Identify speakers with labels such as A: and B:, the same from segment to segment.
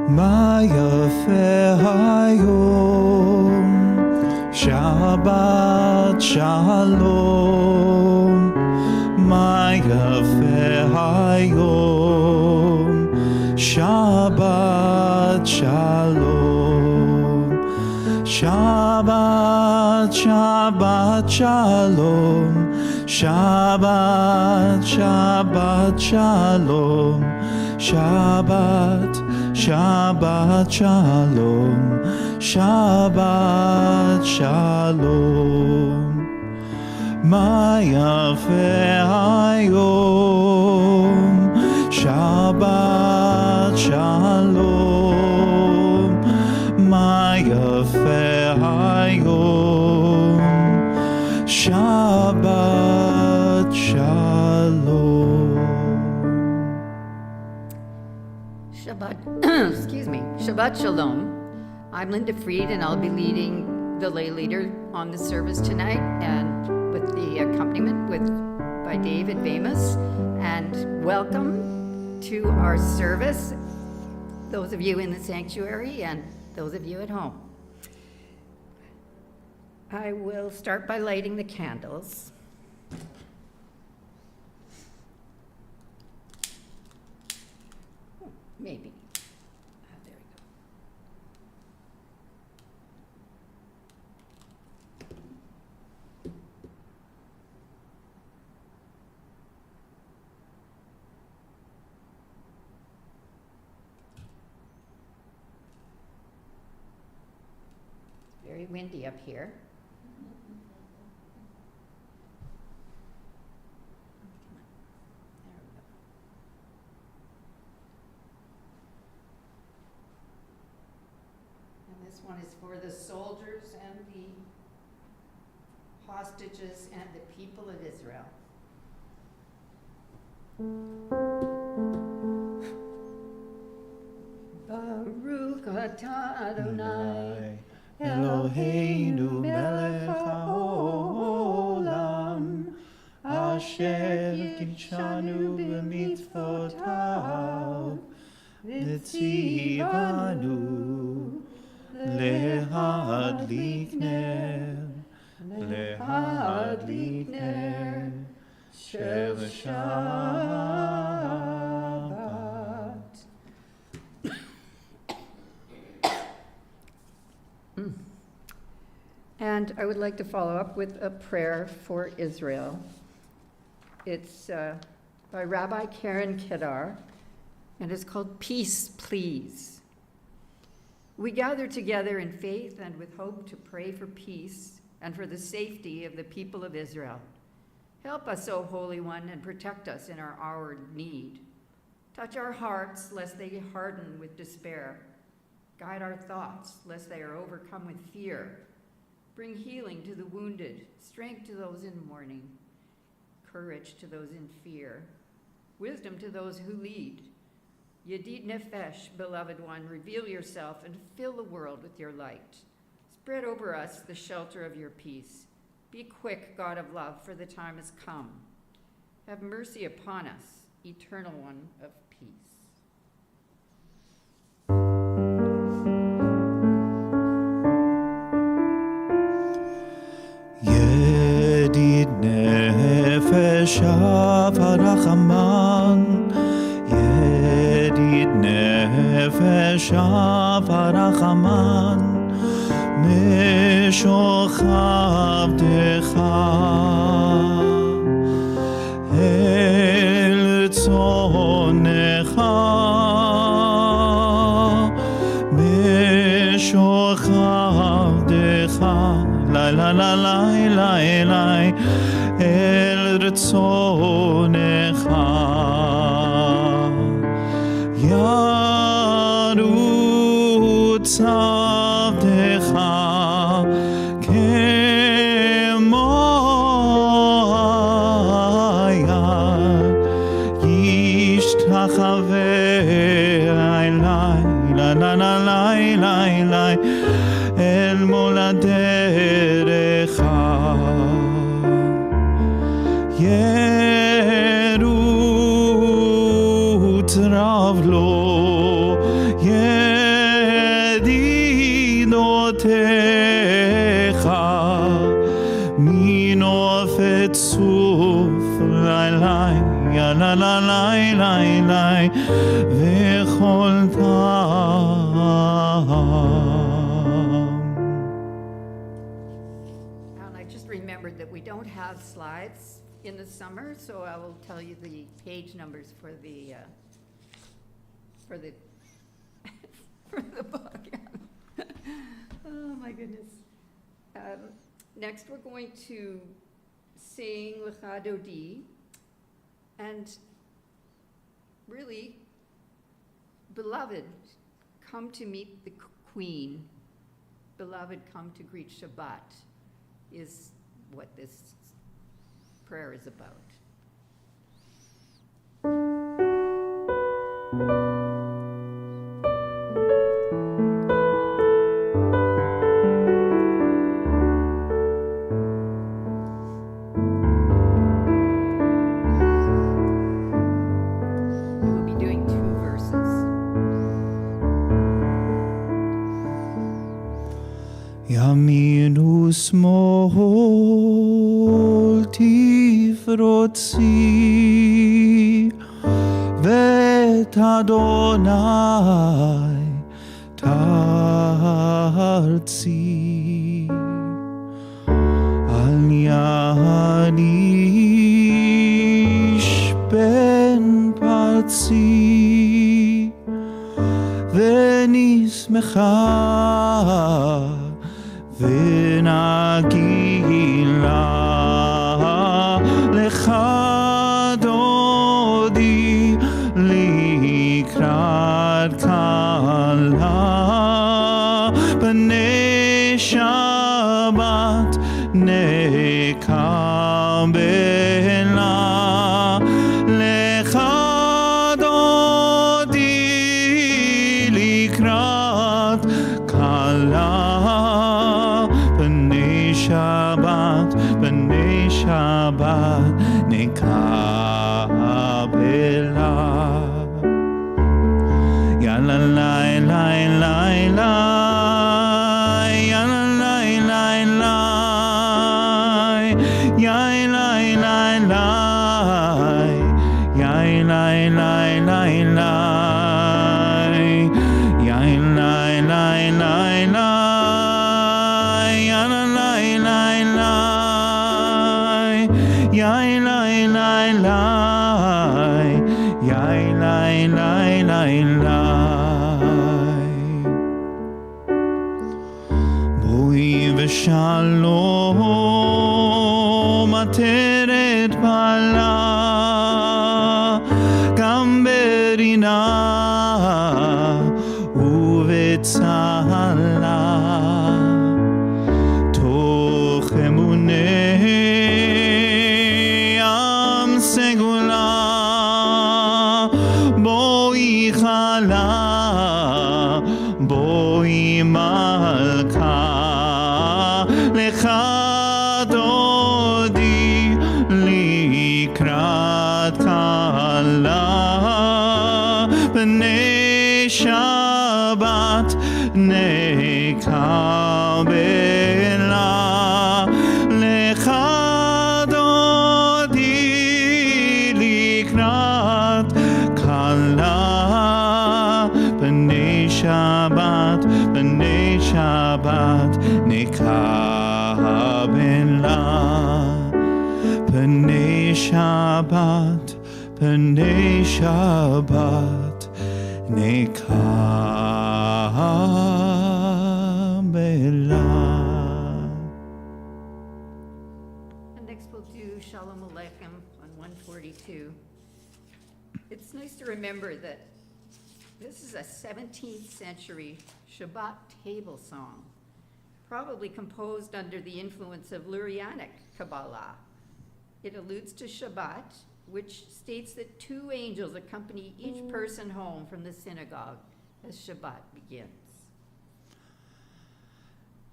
A: מה יפה היום, שבת שלום. מה יפה היום, שבת שלום. שבת, שבת שלום. שבת, שבת שלום. שבת, שבת שלום. שבת שלום. מה יפה היום, שבת שלום. מה יפה היום, שבת שלום.
B: Shabbat, excuse me, Shabbat Shalom. I'm Linda Freed, and I'll be leading the lay leader on the service tonight, and with the accompaniment by David Vamus. And welcome to our service, those of you in the sanctuary and those of you at home. I will start by lighting the candles. Maybe. There we go. It's very windy up here. This one is for the soldiers and the hostages and the people of Israel. Baruch atah Adonai
A: Eloheinu melech haolam, asher kidshanu b'mitzvotav, v'tzivanu להדליק נר של שבת.
B: And I would like to follow up with a prayer for Israel. It's by Rabbi Karen Kedar, and it's called Peace, Please. We gather together in faith and with hope to pray for peace and for the safety of the people of Israel. Help us, O Holy One, and protect us in our hour of need. Touch our hearts, lest they harden with despair. Guide our thoughts, lest they are overcome with fear. Bring healing to the wounded, strength to those in mourning, courage to those in fear, wisdom to those who lead. Yedid Nefesh, beloved one, reveal yourself and fill the world with your light. Spread over us the shelter of your peace. Be quick, God of love, for the time has come. Have mercy upon us, eternal one of peace.
A: Yedid Nefesh Avarachaman, ידיד נפש ורחמן, משוכב דך אל צונך, משוכב דך לילה לילה אלי אל רצונך. ירוץ עבדך כמו היד, ישתחווה אלי לילה אל מולדתך. עלי, ילל עלי, לי, לי, וכל טעם.
B: And I just remembered that we don't have slides in the summer, so I will tell you the page numbers for the for the book. Oh my goodness. Next, we're going to sing Lecha Dodi, and really, beloved, come to meet the Queen. Beloved, come to greet Shabbat, is what this prayer is about. We'll be doing 2 verses.
A: ימין ושמאל תפרוצי, ואת אדוני תרצי. אל יעניש בן פרצי, ונשמחה ונגילה לך דודי לקראת כלה, בני שבת נקבלה, לך דודי לקראת כלה, בני שבת נקבלה. יאללה לי לי לי לי, יאללה לי לי לי, יאללה לי לי לי, יאללה לי לי לי, יאללה לי לי לי, בואי ושלום עטרת בעלה, גם ברינה ובצהלה, תוך אמוני עם סגולה, בואי חלה, בואי מלכה, לך דודי לקראת כלה, בני שבת נקבלה, לך דודי לקראת כלה, בני שבת נקבלה, בני שבת נקבלה.
B: And next we'll do Shalom Aleichem on 142. It's nice to remember that this is a 17th century Shabbat table song, probably composed under the influence of Lurianic Kabbalah. It alludes to Shabbat, which states that 2 angels accompany each person home from the synagogue as Shabbat begins.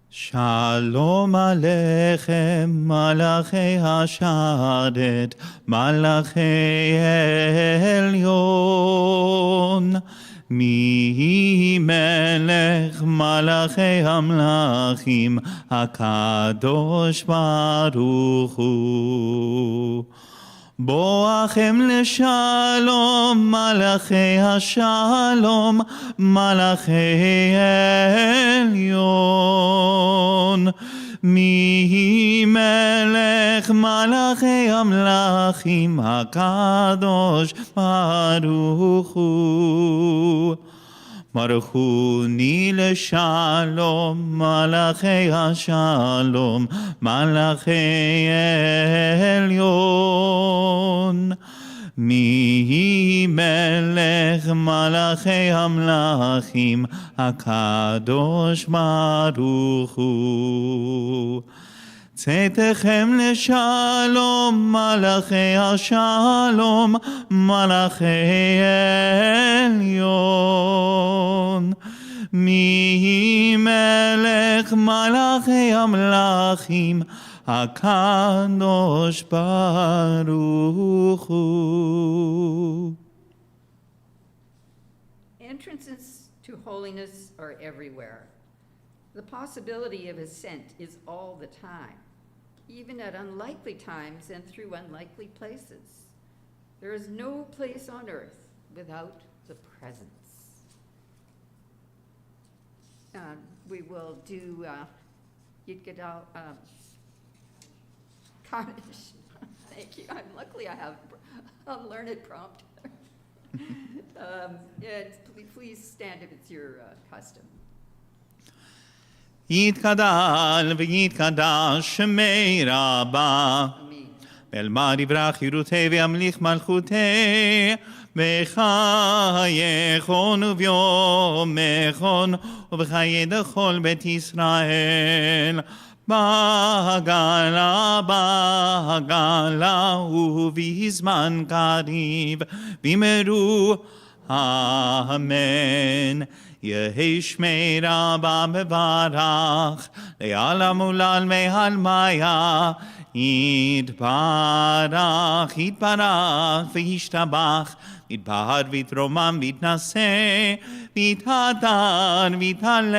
A: Shalom Aleichem, Malachei Hasharet, Malachei Elyon, Mi Melech Malachei Hamlachim, HaKadosh Baruch Hu. בואכם לשלום, מלאכי השלום, מלאכי עליון. מי מלך מלאכי המלכים הקדוש ברוך הוא. ברכוני לשלום, מלאכי השלום, מלאכי עליון. מי מלך מלאכי המלכים הקדוש ברוך הוא. צאתכם לשלום, מלאכי השלום, מלאכי עליון. מי מלך מלאכי המלכים הקדוש ברוך הוא.
B: Entrances to holiness are everywhere. The possibility of ascent is all the time, even at unlikely times and through unlikely places. There is no place on earth without the presence. We will do Yitgadal Kaddish. Thank you. Luckily, I have a learned prompter. Please stand if it's your custom.
A: יתגדל ויתקדש שמי רבה, ואלמד יברח חירותי וימליך מלכותי, בחייכון וביומכון ובחיי דכל בית ישראל. בעגלה בעגלה ובזמן קריב, ואמרו אמן. יהי שמי רבה מברך, לעלם ולעלמי עלמיה, יתברך, יתברך וישתבח, יתבהר ויתרומם ויתנשא, ויתהדר ויתהלל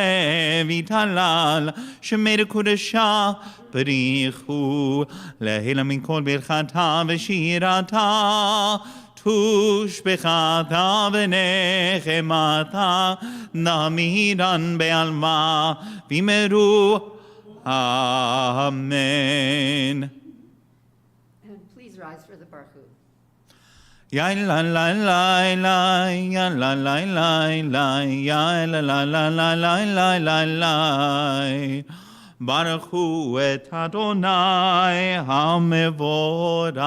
A: ויתהלל, שמי קודשה בריחו, להילה מכל ברכתה ושירתה, תושבחתה ונחמתה, נמירן בעלמה, ואמרו אמן.
B: And please rise for the Baruch.
A: Ya la la la la, ya la la la la, ya la la la la la la la la. ברכו את אדוני המבורך.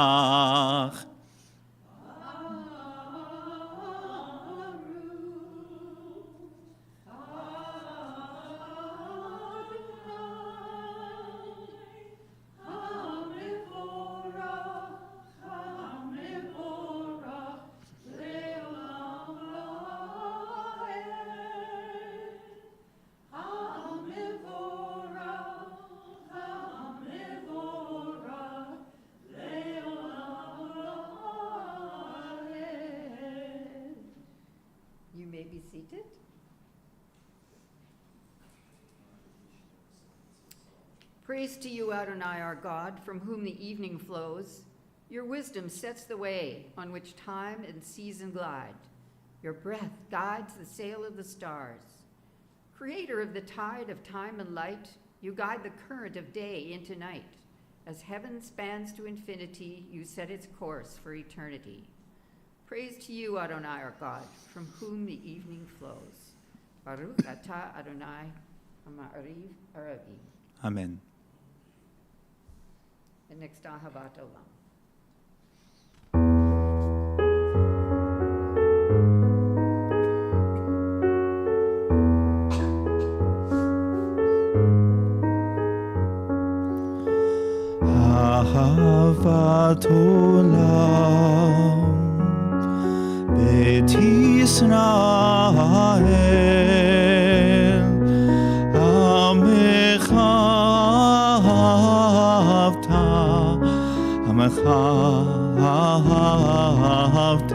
B: Be seated. Praise to you, Adonai, our God, from whom the evening flows. Your wisdom sets the way on which time and season glide. Your breath guides the sail of the stars. Creator of the tide of time and light, you guide the current of day into night. As heaven spans to infinity, you set its course for eternity. Praise to you, Adonai, our God, from whom the evening flows. Baruch atah Adonai, ha'ma'ariv ha'ravi.
A: Amen.
B: And next, Ahavat Olam.
A: Ahavat Olam בית ישראל, עמך אהבת, עמך אהבת.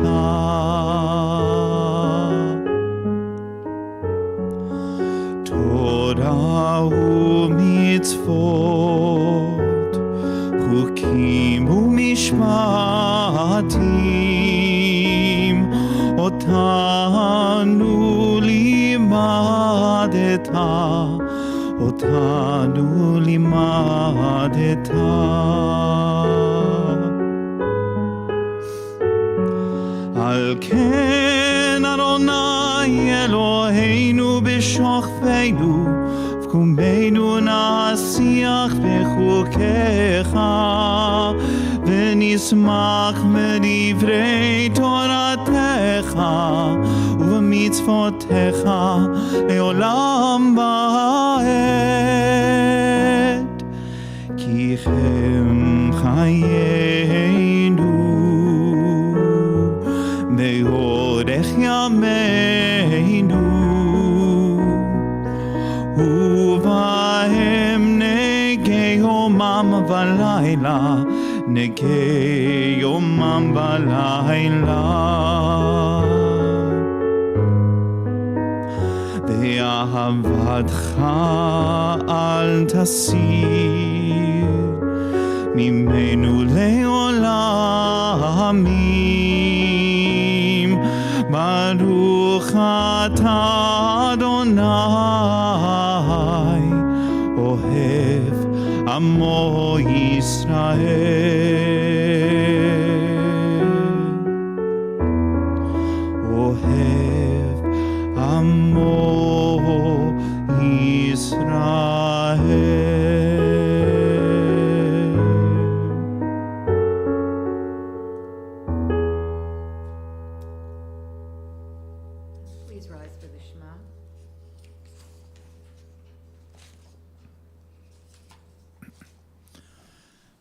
A: תורה ומצוות, חוקים ומשפט, אותנו לימדת, אותנו לימדת. על כן אדוני אלוהינו בשוכבנו ובקומנו נשיח בחוקיך ונשמח בדברי תורתך ובמצוותיך לעולם ועד. כי הם חיינו באורך ימינו ובהם נגי יומם ולילה, נגי יומם ולילה. ואהבתך אל תסיר ממנו לעולמים. ברוך אתה אדוני אוהב עמו ישראל, אוהב עמו ישראל.
B: Please rise for the Shema.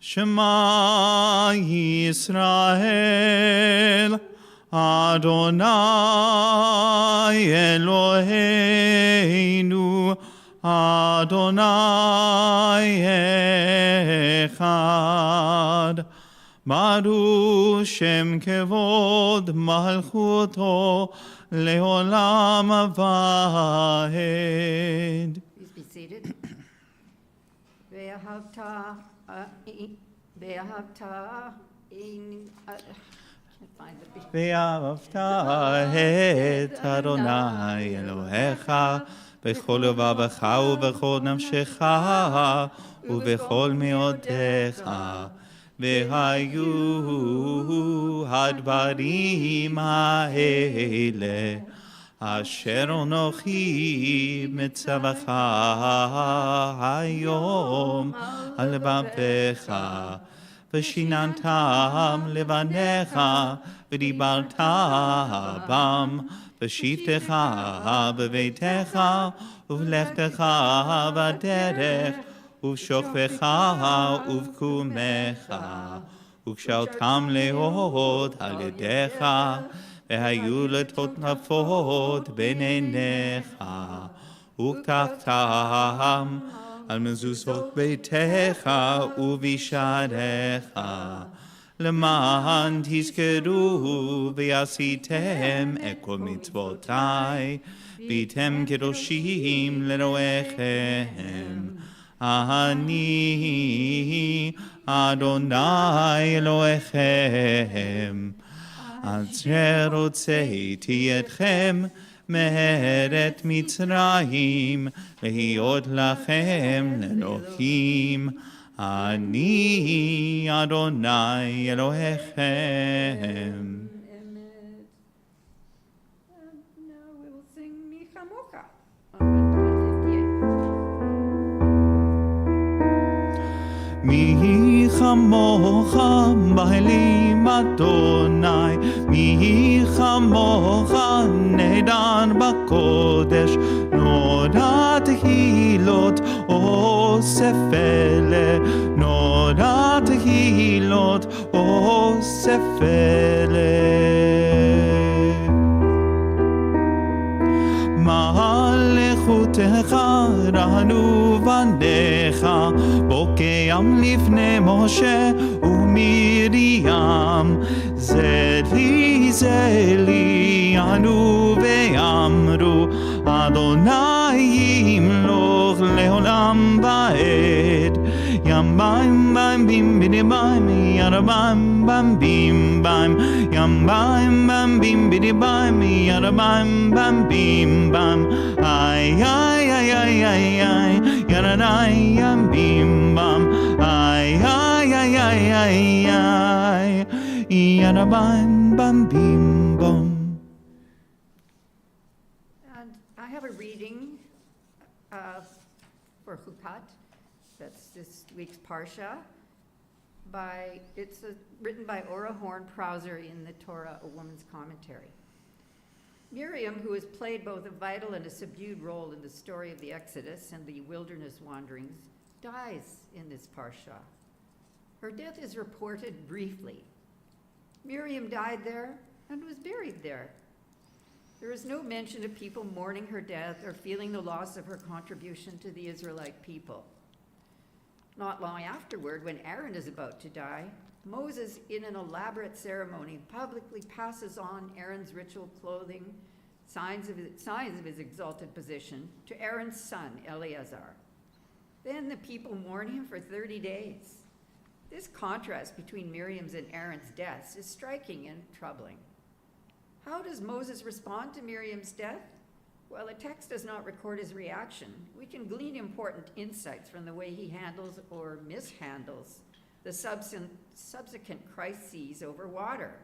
A: Shema Yisrael, Adonai Eloheinu, Adonai Echad. Baruch Shem Kevod Malchuto Leolam Vahed.
B: Please be seated. Ve'ahavta can't find the beat.
A: ואהבת את אדוני אלוהיך בכל לבבך ובכל נפשך ובכל מאודיך. והיו הדברים האלה אשר אנוכי מצווך היום על לבבך, ושיננתם לבניך ודיברת בם בשבתך בביתך ובלכתך בדרך ובשוכבך ובקומך, וקשרתם להוד על ידיך, והיו לטוטפות בין עיניך, וכתבתם על מזוזות ביתך ובשעריך, למען תזכרו ועשיתם את כל מצוותיי, והייתם קדושים לאלוהיכם. אני אדוני אלוהיכם, אשר הוצאתי אתכם מארץ מצרים, להיות לכם לאלוהים. אני אדוני אלוהיכם. מי כמוך באלים אדוני, מי כמוך נהדר בקודש, נודע תהילות אוסף אלה, נודע תהילות אוסף אלה. מלכותך רענו בניך, בוקעם לפני משה ומרים, זלי זלי ענו ואמרו, אדוני ימלוך לעולם ועד. ים ביים ביים בים בדים ביים, ים ביים ביים בים, ים yam bam bam bim bidi bam yada bam bam bim bam ay ay ay ay ay ay yada ay yam bim bam ay ay ay ay ay ay yada bam bam bim bam.
B: And I have a reading for Chukat. That's this week's Parsha. Written by Ora Horn Prauser in the Torah, a Woman's Commentary. Miriam, who has played both a vital and a subdued role in the story of the Exodus and the wilderness wanderings, dies in this Parsha. Her death is reported briefly. Miriam died there and was buried there. There is no mention of people mourning her death or feeling the loss of her contribution to the Israelite people. Not long afterward, when Aaron is about to die, Moses, in an elaborate ceremony, publicly passes on Aaron's ritual clothing, signs of his exalted position, to Aaron's son, Eleazar. Then the people mourn him for 30 days. This contrast between Miriam's and Aaron's deaths is striking and troubling. How does Moses respond to Miriam's death? While the text does not record his reaction, we can glean important insights from the way he handles or mishandles the subsequent crises over water,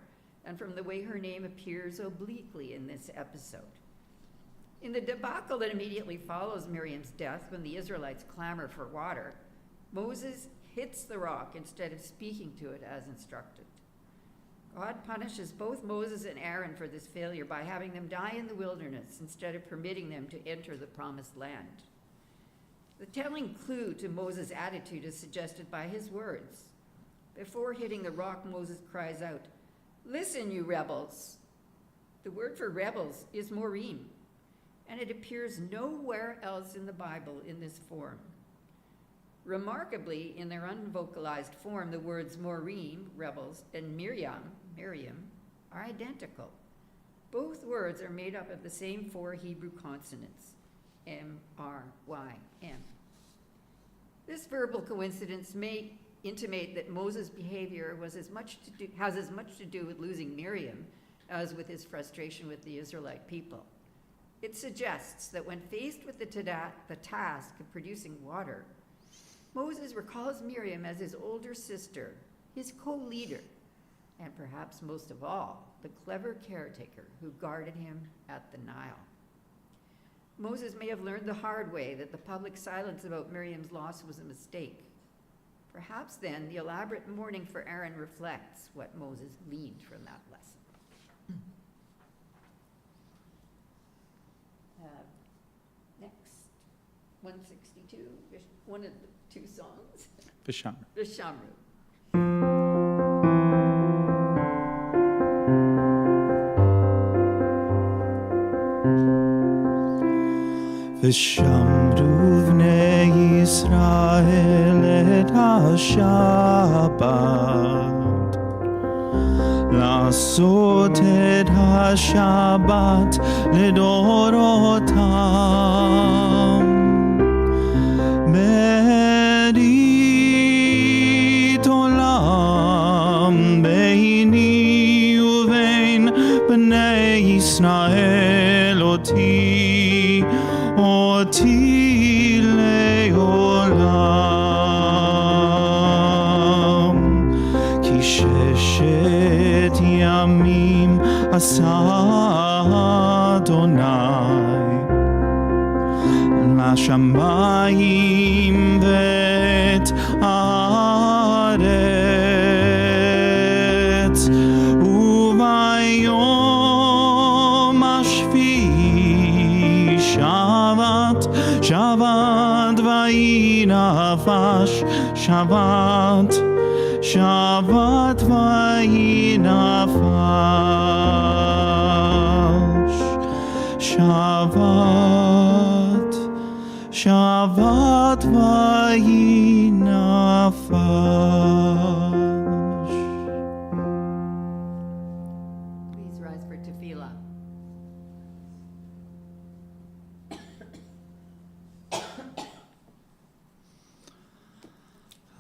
B: and from the way her name appears obliquely in this episode. In the debacle that immediately follows Miriam's death, when the Israelites clamor for water, Moses hits the rock instead of speaking to it as instructed. God punishes both Moses and Aaron for this failure by having them die in the wilderness instead of permitting them to enter the promised land. The telling clue to Moses' attitude is suggested by his words. Before hitting the rock, Moses cries out, "Listen, you rebels." The word for rebels is morim, and it appears nowhere else in the Bible in this form. Remarkably, in their unvocalized form, the words morim, rebels, and Miriam, are identical. Both words are made up of the same 4 Hebrew consonants, M-R-Y-M. This verbal coincidence may intimate that Moses' behavior has as much to do with losing Miriam as with his frustration with the Israelite people. It suggests that when faced with the task of producing water, Moses recalls Miriam as his older sister, his co-leader, and perhaps most of all, the clever caretaker who guarded him at the Nile. Moses may have learned the hard way that the public silence about Miriam's loss was a mistake. Perhaps then the elaborate mourning for Aaron reflects what Moses gleaned from that lesson. Next, 162, one of the 2 songs. Vishamru.
A: ושמרו בני ישראל את השבת, לעשות את השבת לדורותם, ברית עולם ביני ובין בני ישראל אותי לעולם, כי 6 ימים עשה אדוני לשמיים ואת הארץ, וביום השביעי שבת ויהי נפש, שבת ויהי נפש, שבת ויהי נפש.
B: Please rise for tefillah.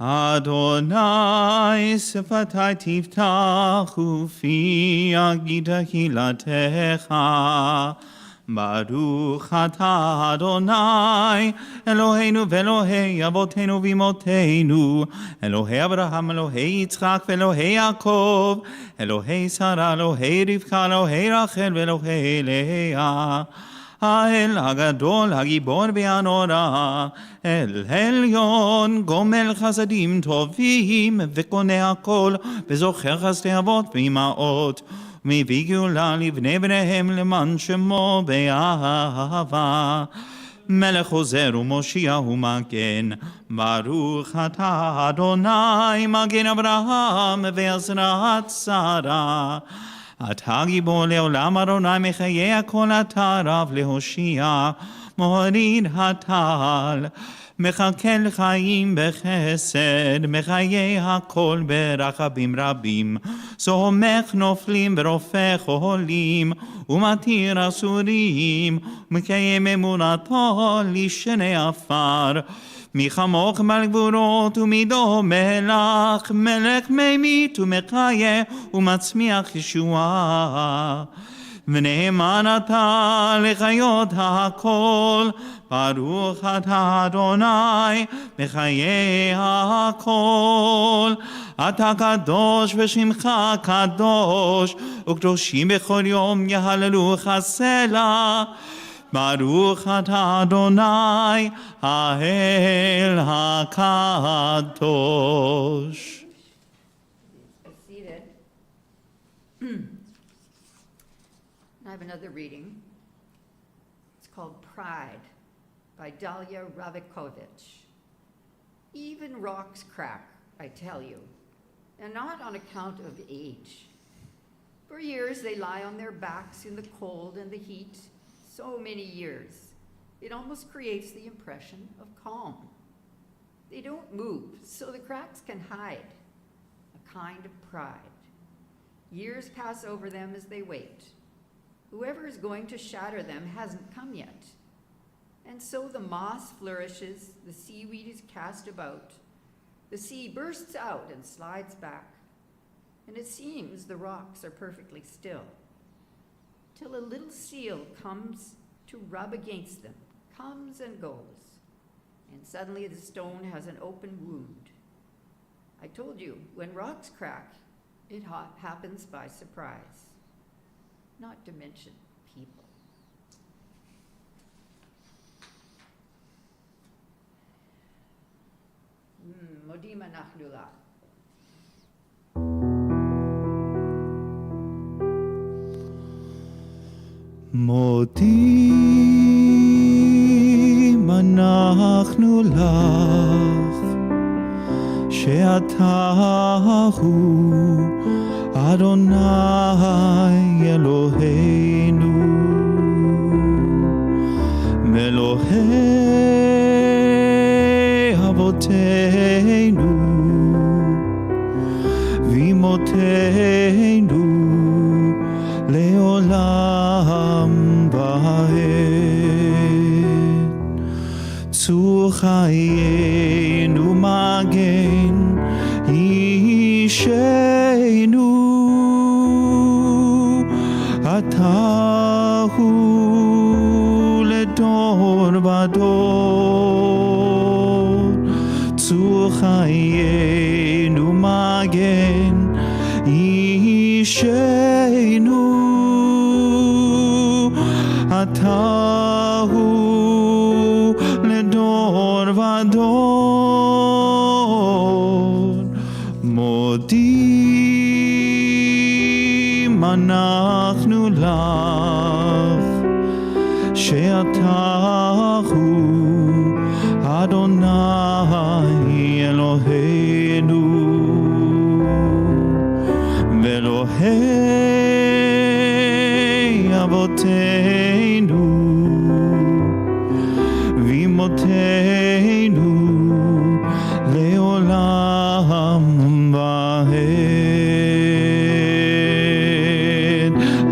A: Adonai שפתי תפתח ופי יגיד תהילתך. ברוך אתה אדוני אלוהינו ואלוהי אבותינו ואמותינו, אלוהי אברהם אלוהי יצחק ואלוהי יעקב, אלוהי שרה אלוהי רבקה אלוהי רחל ואלוהי לאה. האל הגדול הגיבור והנורא, אל עליון גומל חסדים טובים וקונה הכל וזוכר חסדי אבות ואימהות, ומביא גאולה לבני בניהם למען שמו באהבה. מלך עוזר ומושיע ומגן, ברוך אתה אדוני מגן אברהם ועזרת שרה. אתה גיבור לעולם אדוני מחיי הכל, אתה רב להושיע מוריד הטל, מחכה חיים בחסד, מחיי הכל ברחבים רבים, סומך נופלים ורופא חולים, ומתיר אסורים, ומקיים אמונתו לשני עפר. מי כמוך מלך גבורות ומדומה לך, מלך ממית ומחיה ומצמיח ישועה. ונאמן אתה לחיות הכל, ברוך אתה אדוני בחיי הכל. אתה קדוש ושמך קדוש, וקדושים בכל יום יהללוך סלה. ברוך אתה אדוני האל הקדוש.
B: I have another reading. It's called Pride by Dalia Ravikovich. Even rocks crack, I tell you, and not on account of age. For years they lie on their backs in the cold and the heat, so many years. It almost creates the impression of calm. They don't move, so the cracks can hide, a kind of pride. Years pass over them as they wait. Whoever is going to shatter them hasn't come yet. And so the moss flourishes, the seaweed is cast about, the sea bursts out and slides back, and it seems the rocks are perfectly still, till a little seal comes to rub against them, comes and goes, and suddenly the stone has an open wound. I told you, when rocks crack, it happens by surprise. Not to mention people. Modim אנחנו לך.
A: מודים אנחנו לך שאתה הוא אדוני אלוהינו ואלוהי אבותינו ואמותינו לעולם ועד. צור חיינו מגן אישנו, אתה הוא לדור ודור. צור חיינו מגן אישנו, אתה הוא לדור ודור. מודים אנחנו לך שאתה הוא אדוני אלוהינו ואלוהי אבותינו ואמותינו לעולם ועד.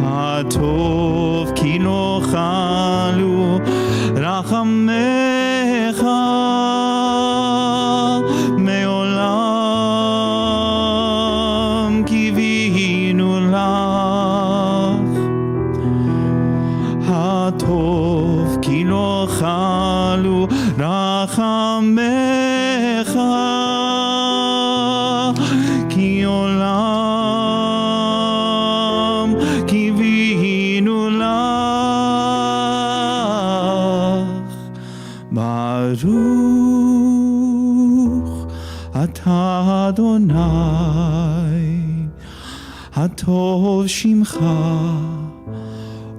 A: הטוב כי לא חלו רחמך מעולם ברוך אתה אדוני, הטוב שמך,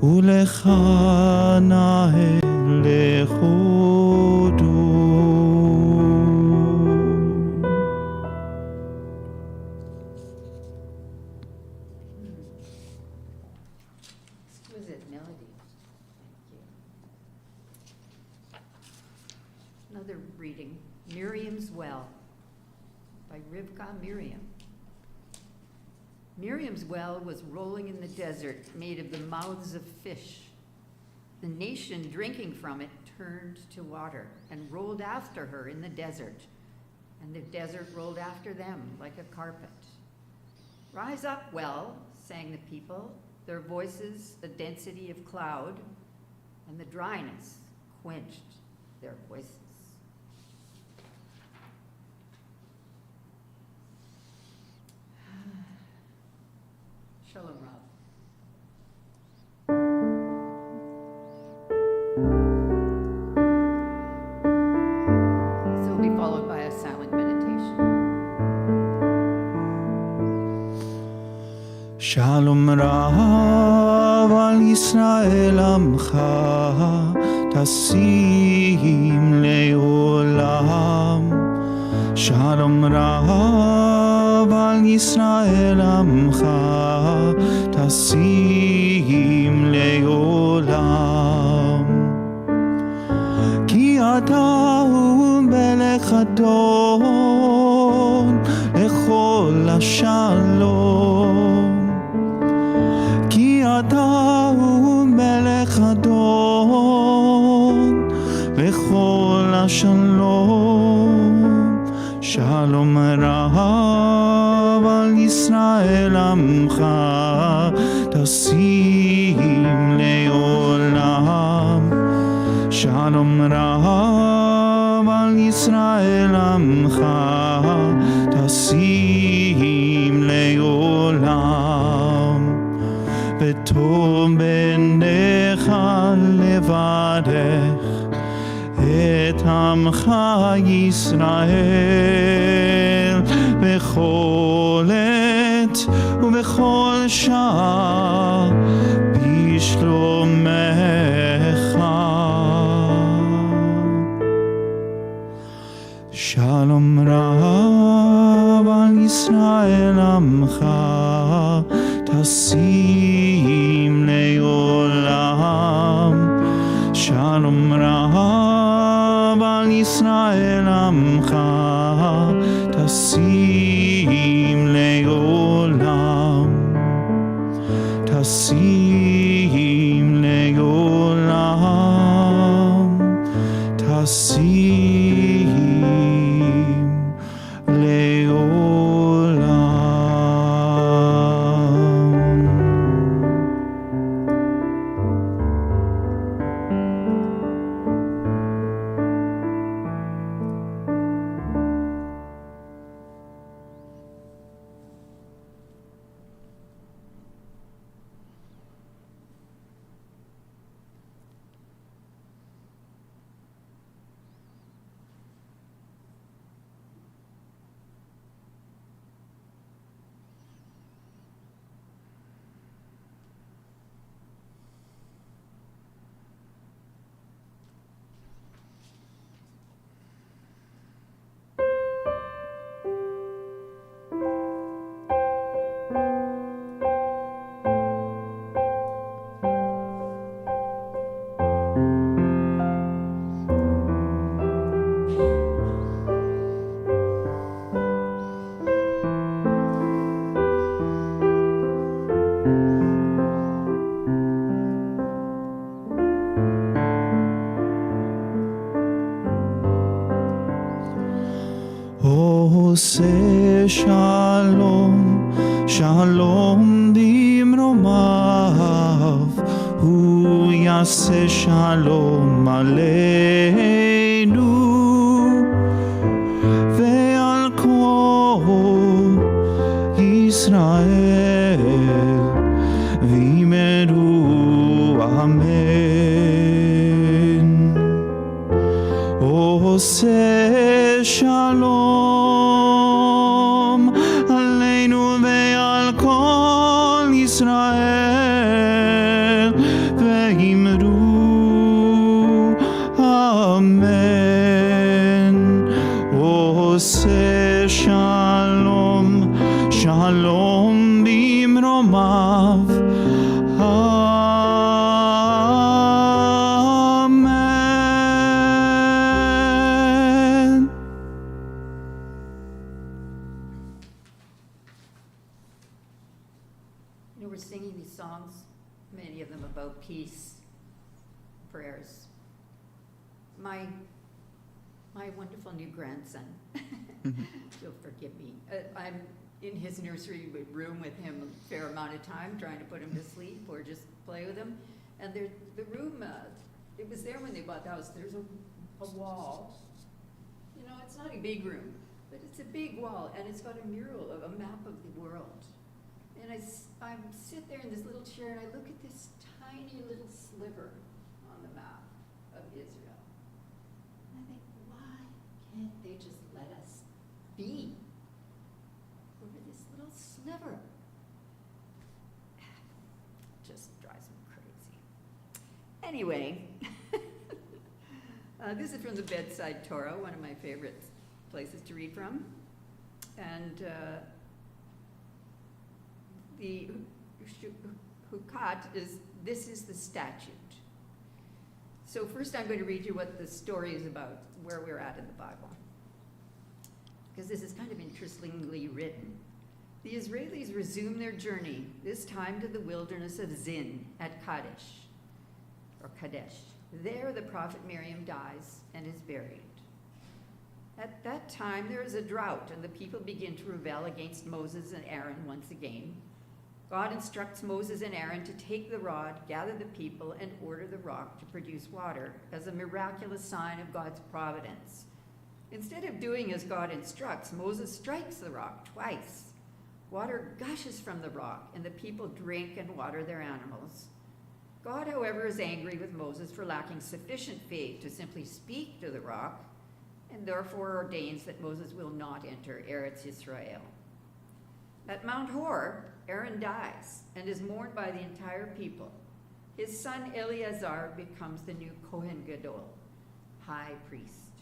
A: ולך נאה לכבודו.
B: Exquisite melody. Thank you. Another reading, Miriam's Well by Rivka Miriam. Miriam's well was rolling in the desert, made of the mouths of fish. The nation drinking from it turned to water and rolled after her in the desert, and the desert rolled after them like a carpet. Rise up, well, sang the people, their voices the density of cloud, and the dryness quenched their voices. Shalom Rav. This will be followed by a silent meditation.
A: Shalom Rav al Yisrael Amcha Tasim Leolam. Shalom Rav al Yisrael Amcha Tasim Leolam. Ki ata hu melech adon lechol hashalom. Ki ata hu melech adon lechol hashalom. Shalom Rav al Yisrael Amcha Tasim Leolam. Shalom Rav al Yisrael Amcha Tasim Leolam. B'tov b'necha levarech et Amcha Yisrael bechol עת ובכל שעה בשלומך. שלום רב על ישראל עמך תשים לעולם. שלום רב על ישראל עמך תשים לעולם. תשים לעולם. תשים לעולם. עושה שלום, שלום במרומיו, הוא יעשה שלום עלינו ועל כל ישראל, ואמרו אמן. עושה שלום עלינו ועל כל ישראל ואמרו אמן. עושה שלום שלום במרומיו amen.
B: You know, we're singing these songs, many of them about peace, prayers. My wonderful new grandson, you'll forgive me, I'm in his nursery room with him a fair amount of time, trying to put him to sleep or just play with him. And the room, it was there when they bought the house. There's a wall. You know, it's not a big room, but it's a big wall, and it's got a mural of a map of the world. And I sit there in this little chair, and I look at this tiny little sliver on the map of Israel. And I think, why can't they just let us be over this little sliver? Just drives me crazy. Anyway, this is from the Bedside Torah, one of my favorite places to read from. And the Hukat this is the statute. So first I'm going to read you what the story is about, where we're at in the Bible. Because this is kind of interestingly written. The Israelis resume their journey, this time to the wilderness of Zin at Kadesh. There the prophet Miriam dies and is buried. At that time there is a drought, and the people begin to rebel against Moses and Aaron once again. God instructs Moses and Aaron to take the rod, gather the people, and order the rock to produce water as a miraculous sign of God's providence. Instead of doing as God instructs, Moses strikes the rock twice. Water gushes from the rock, and the people drink and water their animals. God, however, is angry with Moses for lacking sufficient faith to simply speak to the rock, and therefore ordains that Moses will not enter Eretz Yisrael. At Mount Hor, Aaron dies and is mourned by the entire people. His son Eleazar becomes the new Kohen Gadol, high priest.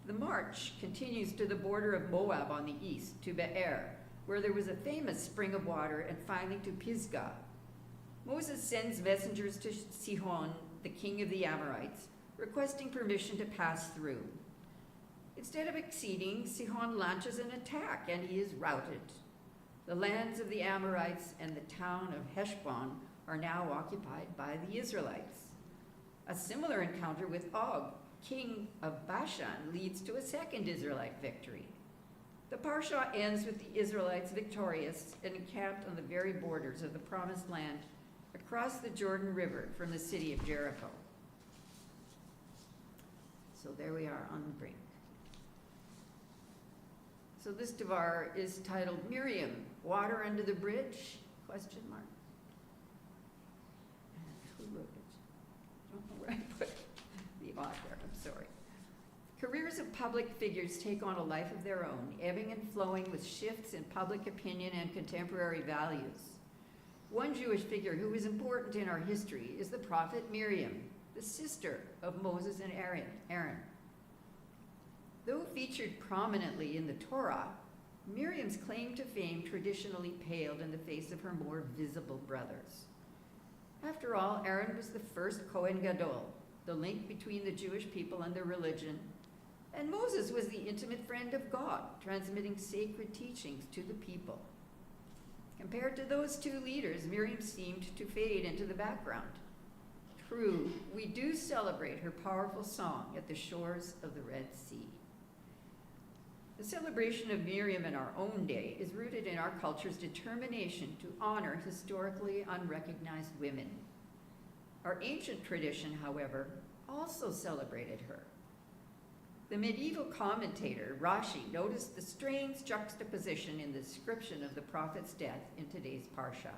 B: The march continues to the border of Moab on the east, to Be'er, where there was a famous spring of water, and finally to Pisgah. Moses sends messengers to Sihon, the king of the Amorites, requesting permission to pass through. Instead of acceding, Sihon launches an attack, and he is routed. The lands of the Amorites and the town of Heshbon are now occupied by the Israelites. A similar encounter with Og, king of Bashan, leads to a second Israelite victory. The parsha ends with the Israelites victorious and encamped on the very borders of the promised land across the Jordan River from the city of Jericho. So there we are on the brink. So this Devar is titled Miriam, Water Under the Bridge? Question mark. Who wrote it? I don't know where I put the author, I'm sorry. Careers of public figures take on a life of their own, ebbing and flowing with shifts in public opinion and contemporary values. One Jewish figure who is important in our history is the prophet Miriam, the sister of Moses and Aaron. Though featured prominently in the Torah, Miriam's claim to fame traditionally paled in the face of her more visible brothers. After all, Aaron was the first Kohen Gadol, the link between the Jewish people and their religion, and Moses was the intimate friend of God, transmitting sacred teachings to the people. Compared to those two leaders, Miriam seemed to fade into the background. True, we do celebrate her powerful song at the shores of the Red Sea. The celebration of Miriam in our own day is rooted in our culture's determination to honor historically unrecognized women. Our ancient tradition, however, also celebrated her. The medieval commentator Rashi noticed the strange juxtaposition in the description of the prophet's death in today's parsha.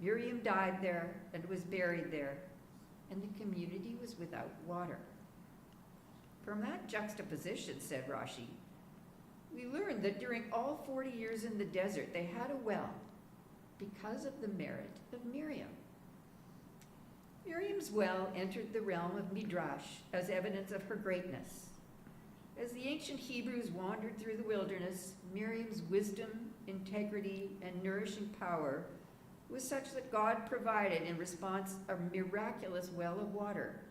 B: Miriam died there and was buried there, and the community was without water. From that juxtaposition, said Rashi, we learned that during all 40 years in the desert, they had a well because of the merit of Miriam. Miriam's well entered the realm of Midrash as evidence of her greatness. As the ancient Hebrews wandered through the wilderness, Miriam's wisdom, integrity, and nourishing power was such that God provided in response a miraculous well of water,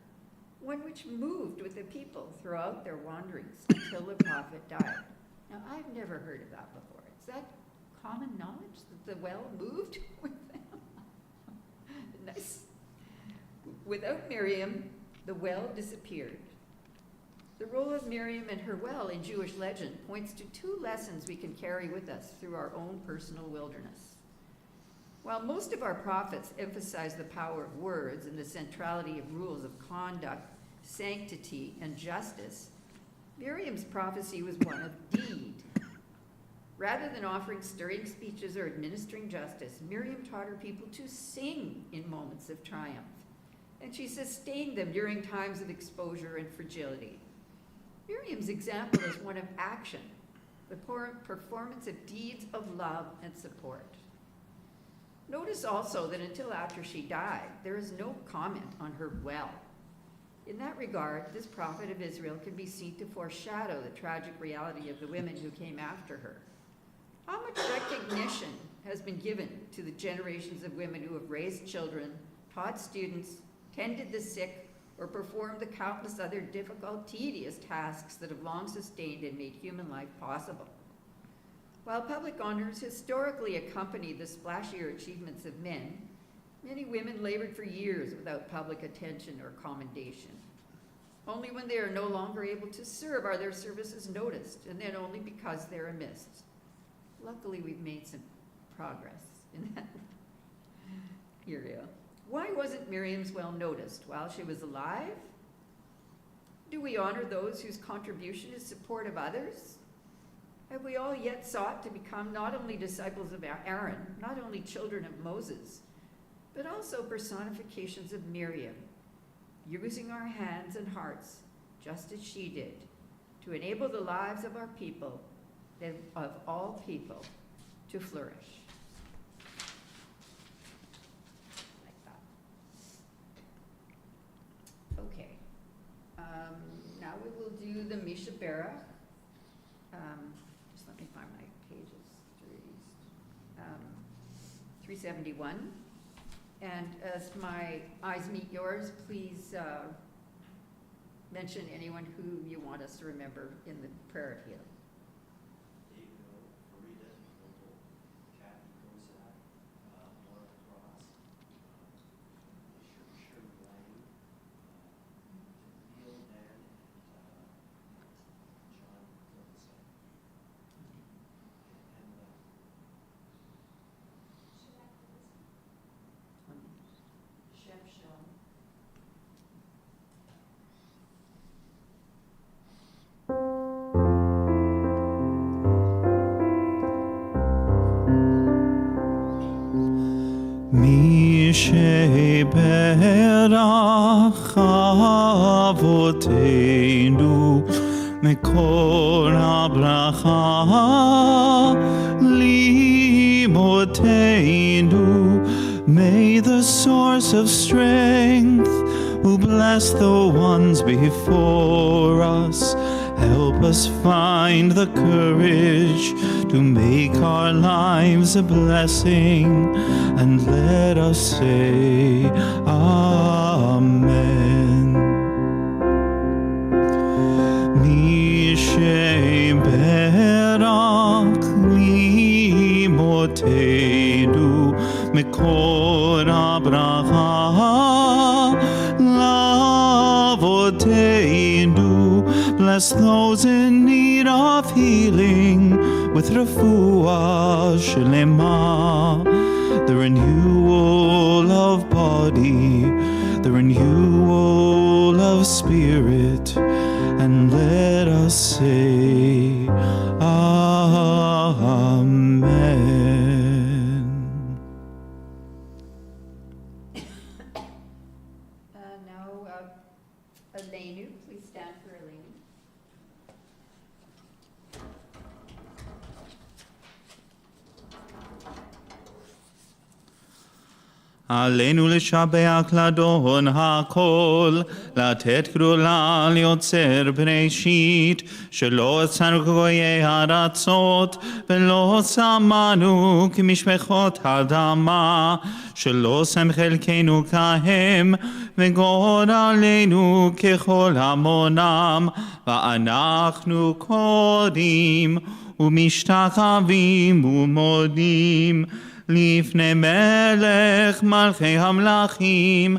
B: one which moved with the people throughout their wanderings until the prophet died. Now, I've never heard of that before. Is that common knowledge, that the well moved with them? Nice. Without Miriam, the well disappeared. The role of Miriam and her well in Jewish legend points to two lessons we can carry with us through our own personal wilderness. While most of our prophets emphasize the power of words and the centrality of rules of conduct, sanctity, and justice, Miriam's prophecy was one of deed. Rather than offering stirring speeches or administering justice, Miriam taught her people to sing in moments of triumph, and she sustained them during times of exposure and fragility. Miriam's example is one of action, the performance of deeds of love and support. Notice also that until after she died, there is no comment on her well. In that regard, this prophet of Israel can be seen to foreshadow the tragic reality of the women who came after her. How much recognition has been given to the generations of women who have raised children, taught students, tended the sick, or performed the countless other difficult, tedious tasks that have long sustained and made human life possible? While public honors historically accompany the splashier achievements of men, many women labored for years without public attention or commendation. Only when they are no longer able to serve are their services noticed, and then only because they're amiss. Luckily, we've made some progress in that area. Why wasn't Miriam's well noticed while she was alive? Do we honor those whose contribution is support of others? Have we all yet sought to become not only disciples of Aaron, not only children of Moses, but also personifications of Miriam, using our hands and hearts, just as she did, to enable the lives of our people, and of all people, to flourish? Okay, now we will do the Misha Berach. Just let me find my pages. 371. And as my eyes meet yours, please mention anyone who you want us to remember in the prayer of healing.
A: שברח אבותינו מקור הברכה לימותינו. May the source of strength who bless the ones before us help us find the courage to make our lives a blessing, and let us say Amen. Mi sheberach limotenu mekor habracha lavotenu. Bless those in need of healing with refuah shlema, the renewal of body, the renewal of spirit, and let us say Amen.
B: Now, a Elenu. Please stand for Elenu.
A: עלינו לשבח לאדון הכל, לתת גדולה ליוצר בראשית, שלא עצרנו כגויי הארצות, ולא שמנו כמשפחות האדמה, שלא שם חלקנו כהם, וגורלנו ככל המונם, ואנחנו קוראים ומשתחווים ומודים, לפני מלך מלכי המלכים,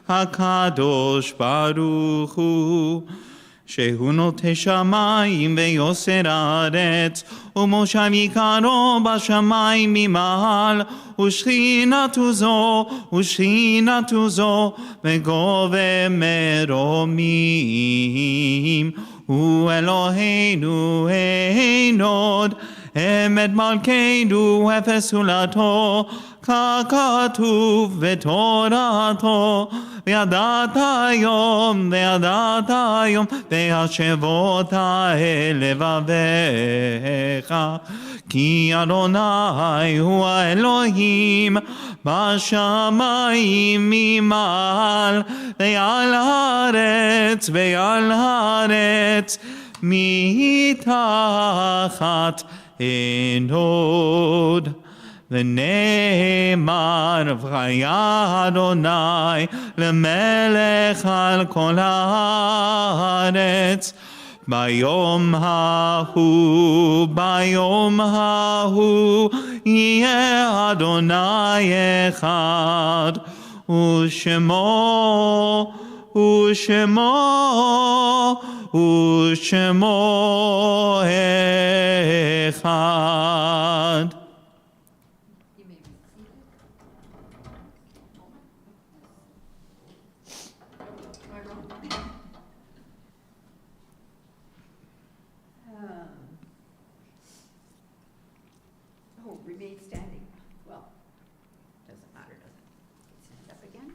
A: הקדוש ברוך הוא, שהוא נוטה שמיים ויוסר הארץ, ומושב יקרו בשמיים ממעל, ושכינתו זו וגובה מרומים. הוא אלוהינו אין עוד, אמת מלכנו אפס הולדתו, ככתוב בתורתו, וידעת היום והשבות אל לבביך, כי אדוני הוא האלוהים בשמיים ממעל, ועל הארץ מתחת אין עוד. ונאמר והיה אדוני למלך על כל הארץ, ביום ההוא יהיה אדוני אחד, ושמו אחד.
B: Remain standing. Well, doesn't matter, does it? Stand up again.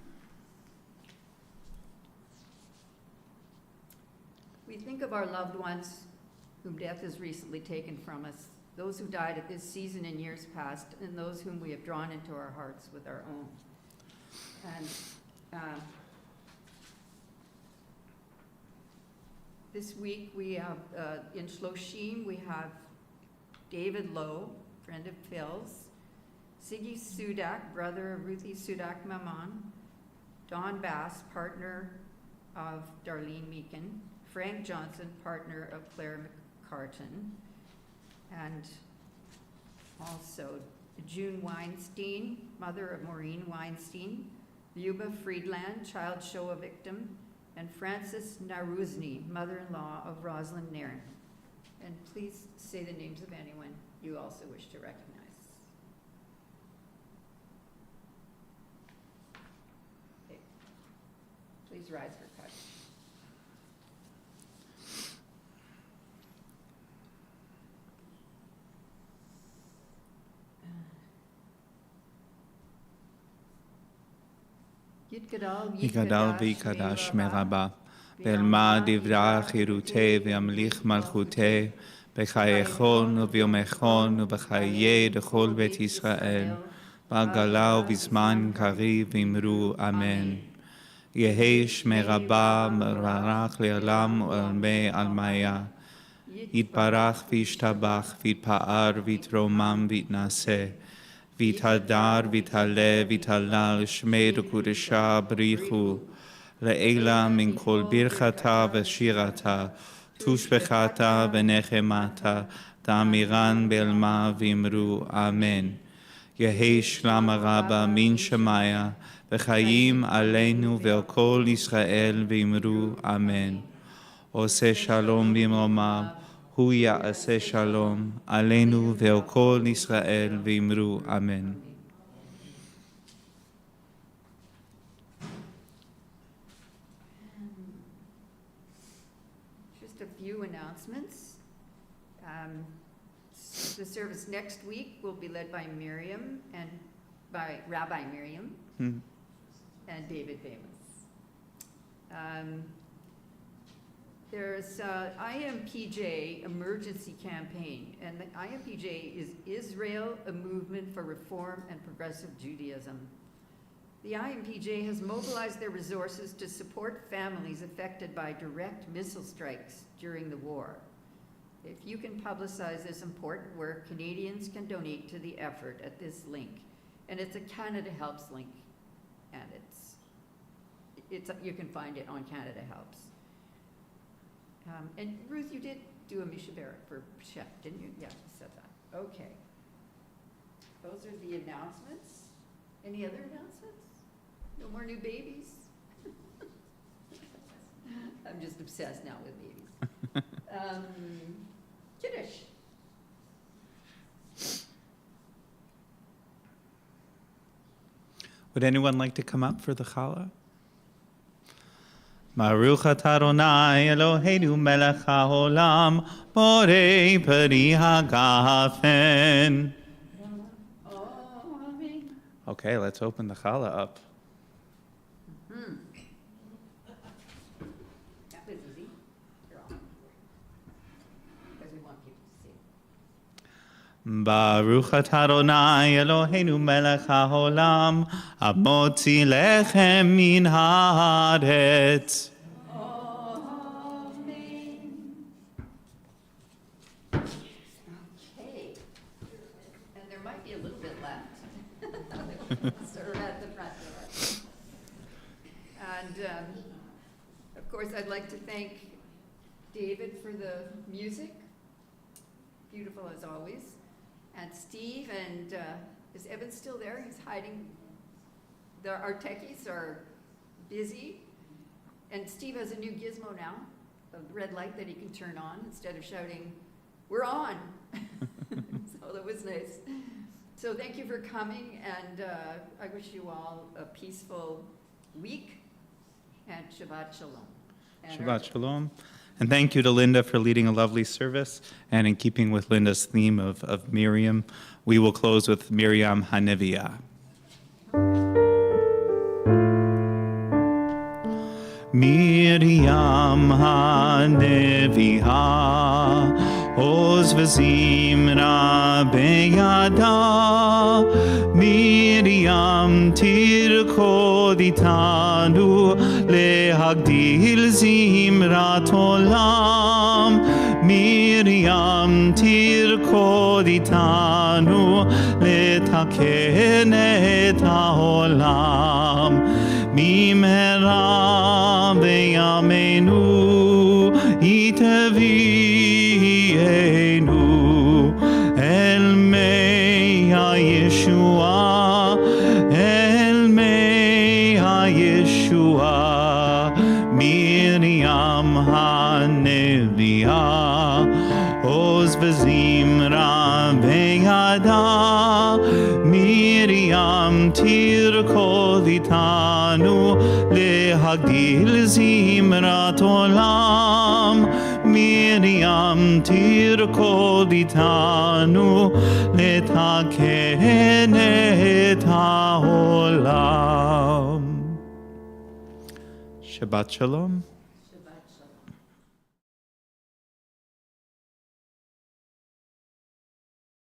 B: We think of our loved ones whom death has recently taken from us, those who died at this season in years past, and those whom we have drawn into our hearts with our own. And this week we have, in Shloshim, we have David Lowe, friend of Phil's, Siggy Sudak, brother of Ruthie Sudak Maman, Don Bass, partner of Darlene Meakin, Frank Johnson, partner of Claire McCartan, and also June Weinstein, mother of Maureen Weinstein, Yuba Friedland, child Shoah victim, and Frances Naruzny, mother-in-law of Rosalind Nairn. And please say the names of anyone you also wish to recognize. Okay. Please rise for pledge.
A: יגדל ויקדש מרבה, ואלמד דברי חירותי וימליך מלכותי, בחייכון וביומכון ובחיי דכל בית ישראל, בעגלה ובזמן קריב אמרו אמן. יהי שמי רבה מברך לעולם ולעולמי עלמיה. יתברך וישתבח ויתפאר ויתרומם ויתנשא, ויתהדר ויתעלה ויתהלל שמי דקודשה בריחו, לעילה מן כל ברכתה ושירתה, תושבחתה ונחמתה, תאמירן בעלמה ואמרו אמן. יהי שלום רבה מן שמיה, וחיים עלינו ועל כל ישראל ואמרו אמן. עושה שלום במרומיו, הוא יעשה שלום עלינו ועל כל ישראל ואמרו אמן.
B: Just a few announcements. The service next week will be led by Miriam and by Rabbi Miriam and David Bamus. There's IMPJ Emergency Campaign, and the IMPJ is Israel, a Movement for Reform and Progressive Judaism. The IMPJ has mobilized their resources to support families affected by direct missile strikes during the war. If you can publicize this important work, Canadians can donate to the effort at this link. And it's a Canada Helps link, and you can find it on Canada Helps. And Ruth, you did do a Misha Barak for Chef, didn't you? Yeah, you said that. Okay. Those are the announcements. Any other announcements? No more new babies? I'm just obsessed now with babies. Kiddush.
A: Would anyone like to come up for the challah? Baruch atah Adonai Eloheinu melech haolam borei peri hagafen.
B: Amen.
A: Okay, let's open the challah up.
B: That was easy. You're on. Because we want people to see.
A: Baruch atah Adonai Eloheinu melech haolam amotzi lechem min haaretz.
B: Amen. Okay. And there might be a little bit left. Sort of at the front door. And of course, I'd like to thank David for the music. Beautiful as always. And Steve, and is Evan still there? He's hiding. Our techies are busy. And Steve has a new gizmo now, a red light that he can turn on instead of shouting, "We're on." So that was nice. So thank you for coming, and I wish you all a peaceful week, and Shabbat Shalom. And
A: Shabbat Shalom. And thank you to Linda for leading a lovely service. And in keeping with Linda's theme of Miriam, we will close with Miriam HaNeviah. Miriam HaNeviah, Oz v'zimra beyada, Miriam tirkod itanu, lehagdil zimrat olam, Miriam tirkod itanu, letaken et haolam, Mimera b'yameinu itavienu el mei ha-Yeshua, el mei ha-Yeshua, Miriam HaNeviah, Oz v'zimra beyada, Miriam tirkod itanu, lehagdil zimrat olam, Miriam tirkod itanu, letaken et haolam. Shabbat Shalom.